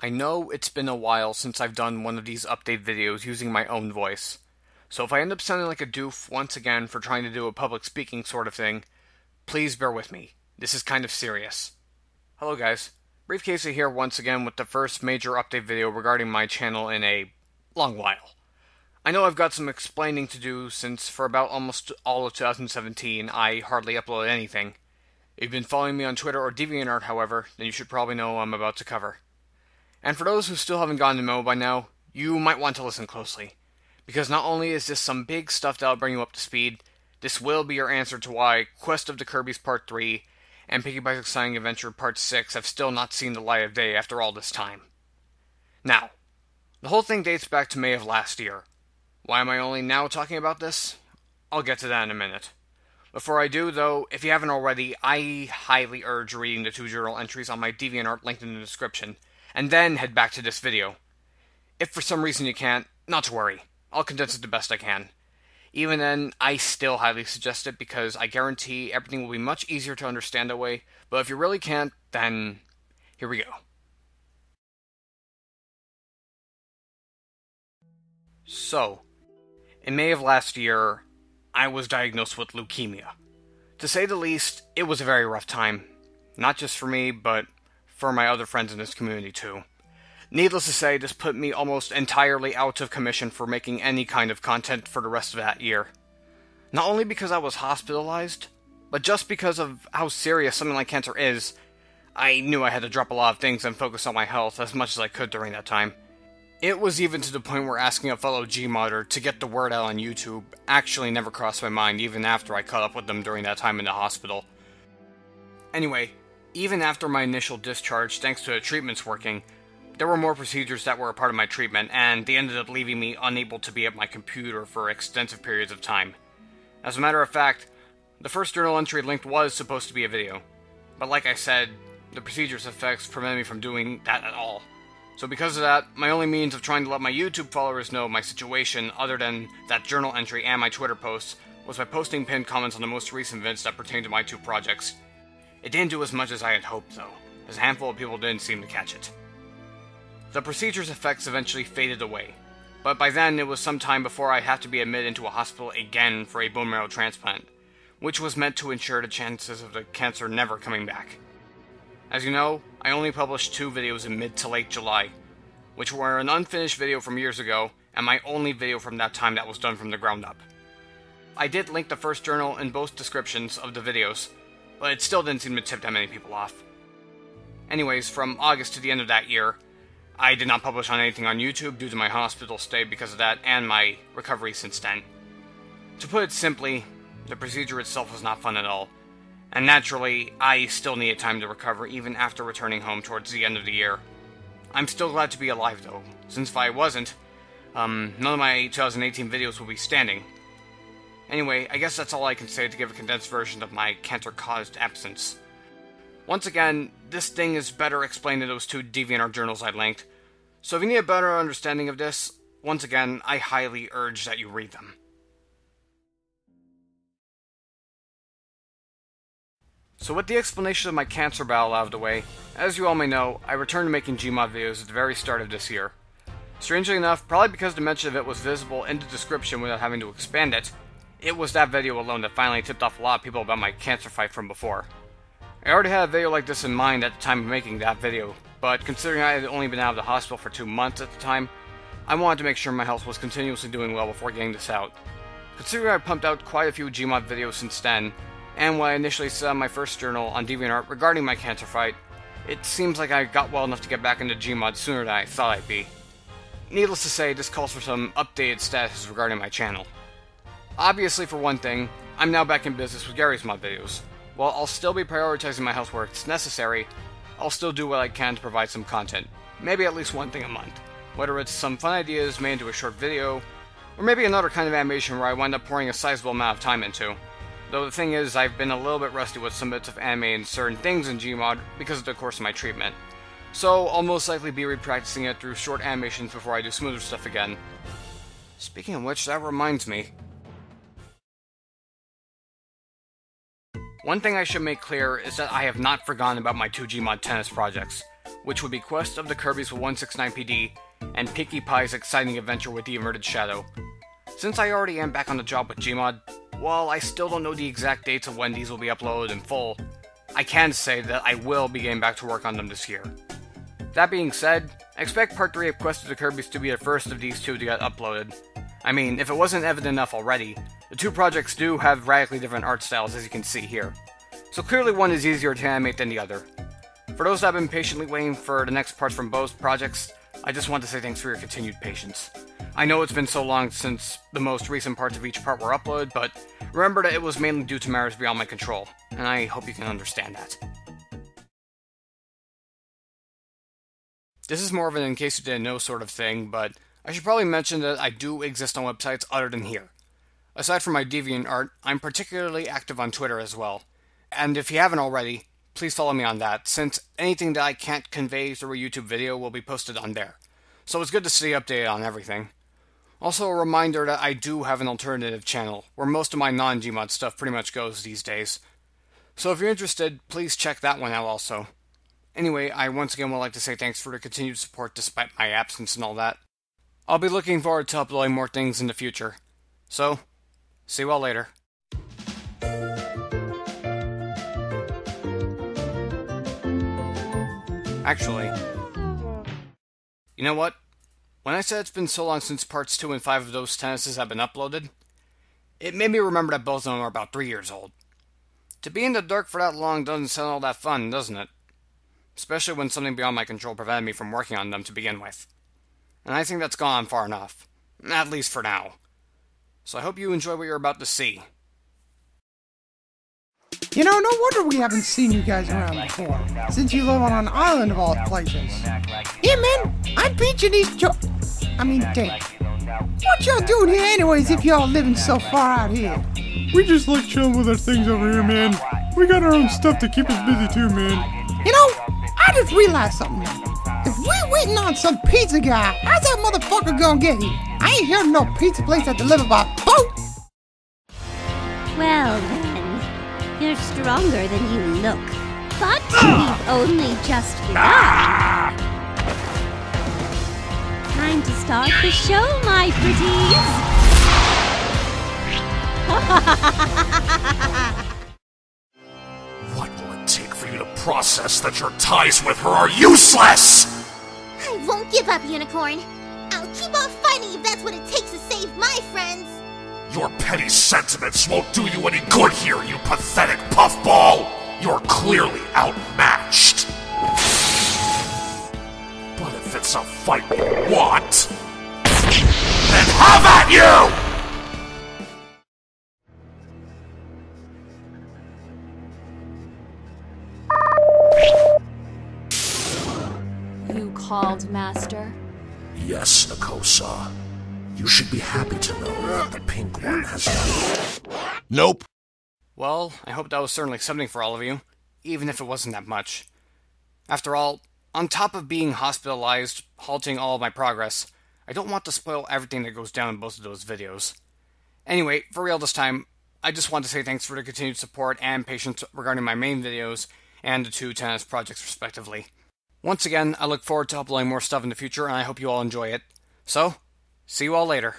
I know it's been a while since I've done one of these update videos using my own voice, so if I end up sounding like a doof once again for trying to do a public speaking sort of thing, please bear with me. This is kind of serious. Hello guys, Briefcase here once again with the first major update video regarding my channel in a long while. I know I've got some explaining to do since for about almost all of 2017 I hardly uploaded anything. If you've been following me on Twitter or DeviantArt, however, then you should probably know what I'm about to cover. And for those who still haven't gotten the memo by now, you might want to listen closely. Because not only is this some big stuff that'll bring you up to speed, this will be your answer to why Quest of the Kirbies Part 3 and Pinkie Exciting Adventure Part 6 have still not seen the light of day after all this time. Now, the whole thing dates back to May of last year. Why am I only now talking about this? I'll get to that in a minute. Before I do, though, if you haven't already, I highly urge reading the 2 journal entries on my DeviantArt linked in the description, and then head back to this video. If for some reason you can't, not to worry. I'll condense it the best I can. Even then, I still highly suggest it because I guarantee everything will be much easier to understand that way, but if you really can't, then here we go. So, in May of last year, I was diagnosed with leukemia. To say the least, it was a very rough time. Not just for me, but for my other friends in this community too. Needless to say, this put me almost entirely out of commission for making any kind of content for the rest of that year. Not only because I was hospitalized, but just because of how serious something like cancer is, I knew I had to drop a lot of things and focus on my health as much as I could during that time. It was even to the point where asking a fellow Gmodder to get the word out on YouTube actually never crossed my mind even after I caught up with them during that time in the hospital. Anyway, even after my initial discharge, thanks to the treatments working, there were more procedures that were a part of my treatment, and they ended up leaving me unable to be at my computer for extensive periods of time. As a matter of fact, the first journal entry linked was supposed to be a video, but like I said, the procedure's effects prevented me from doing that at all. So because of that, my only means of trying to let my YouTube followers know my situation, other than that journal entry and my Twitter posts, was by posting pinned comments on the most recent events that pertain to my 2 projects. It didn't do as much as I had hoped, though, as a handful of people didn't seem to catch it. The procedure's effects eventually faded away, but by then it was some time before I had to be admitted into a hospital again for a bone marrow transplant, which was meant to ensure the chances of the cancer never coming back. As you know, I only published 2 videos in mid to late July, which were an unfinished video from years ago, and my only video from that time that was done from the ground up. I did link the first journal in both descriptions of the videos, but it still didn't seem to tip that many people off. Anyways, from August to the end of that year, I did not publish on anything on YouTube due to my hospital stay because of that, and my recovery since then. To put it simply, the procedure itself was not fun at all, and naturally, I still needed time to recover even after returning home towards the end of the year. I'm still glad to be alive though, since if I wasn't, none of my 2018 videos will be standing. Anyway, I guess that's all I can say to give a condensed version of my cancer-caused absence. Once again, this thing is better explained in those 2 DeviantArt journals I linked, so if you need a better understanding of this, once again, I highly urge that you read them. So with the explanation of my cancer battle out of the way, as you all may know, I returned to making Gmod videos at the very start of this year. Strangely enough, probably because the mention of it was visible in the description without having to expand it, it was that video alone that finally tipped off a lot of people about my cancer fight from before. I already had a video like this in mind at the time of making that video, but considering I had only been out of the hospital for 2 months at the time, I wanted to make sure my health was continuously doing well before getting this out. Considering I pumped out quite a few Gmod videos since then, and when I initially said on my first journal on DeviantArt regarding my cancer fight, it seems like I got well enough to get back into Gmod sooner than I thought I'd be. Needless to say, this calls for some updated status regarding my channel. Obviously, for one thing, I'm now back in business with Gary's Mod videos. While I'll still be prioritizing my health where it's necessary, I'll still do what I can to provide some content, maybe at least one thing a month. Whether it's some fun ideas made into a short video, or maybe another kind of animation where I wind up pouring a sizable amount of time into. Though the thing is, I've been a little bit rusty with some bits of anime and certain things in Gmod because of the course of my treatment. So I'll most likely be repracticing it through short animations before I do smoother stuff again. Speaking of which, that reminds me. One thing I should make clear is that I have not forgotten about my 2Gmod tennis projects. which would be Quest of the Kirbies with 169PD, and Pinkie Pie's exciting adventure with the Inverted Shadow. Since I already am back on the job with Gmod, while I still don't know the exact dates of when these will be uploaded in full, I can say that I will be getting back to work on them this year. That being said, I expect Part 3 of Quest of the Kirbies to be the first of these two to get uploaded. I mean, if it wasn't evident enough already, the two projects do have radically different art styles, as you can see here. So clearly one is easier to animate than the other. For those that have been patiently waiting for the next parts from both projects, I just want to say thanks for your continued patience. I know it's been so long since the most recent parts of each part were uploaded, but remember that it was mainly due to matters beyond my control, and I hope you can understand that. This is more of an in case you didn't know sort of thing, but I should probably mention that I do exist on websites other than here. Aside from my DeviantArt, I'm particularly active on Twitter as well, and if you haven't already, please follow me on that, since anything that I can't convey through a YouTube video will be posted on there. So it's good to stay updated on everything. Also a reminder that I do have an alternative channel, where most of my non-Gmod stuff pretty much goes these days. So if you're interested, please check that one out also. Anyway, I once again would like to say thanks for the continued support despite my absence and all that. I'll be looking forward to uploading more things in the future. So, see you all later. Actually, you know what? When I said it's been so long since parts 2 and 5 of those tennises have been uploaded, it made me remember that both of them are about 3 years old. To be in the dark for that long doesn't sound all that fun, doesn't it? Especially when something beyond my control prevented me from working on them to begin with. And I think that's gone on far enough. At least for now. So I hope you enjoy what you're about to see. You know, no wonder we haven't seen you guys around before, since you live on an island of all places. Yeah, man, I'm beaching these damn. What y'all doing here anyways if y'all living so far out here? We just like chilling with our things over here, man. We got our own stuff to keep us busy too, man. You know, I just realized something, man. If we're waiting on some pizza guy, how's that motherfucker gonna get here? I ain't heard of no pizza place that deliver by boat. Well then, you're stronger than you look, but we've only just begun. Time to start the show, my pretties! What will it take for you to process that your ties with her are useless? I won't give up, Unicorn. I'll keep on fighting if that's what it takes to save my friends. Your petty sentiments won't do you any good here, you pathetic puffball! You're clearly outmatched. But if it's a fight you want, then have at you! You called, Master? Yes, Nakosa. You should be happy to know that the pink one has done. Nope. Well, I hope that was certainly something for all of you, even if it wasn't that much. After all, on top of being hospitalized, halting all of my progress, I don't want to spoil everything that goes down in both of those videos. Anyway, for real this time, I just want to say thanks for the continued support and patience regarding my main videos and the two tennis projects respectively. Once again, I look forward to uploading more stuff in the future, and I hope you all enjoy it. So, see you all later.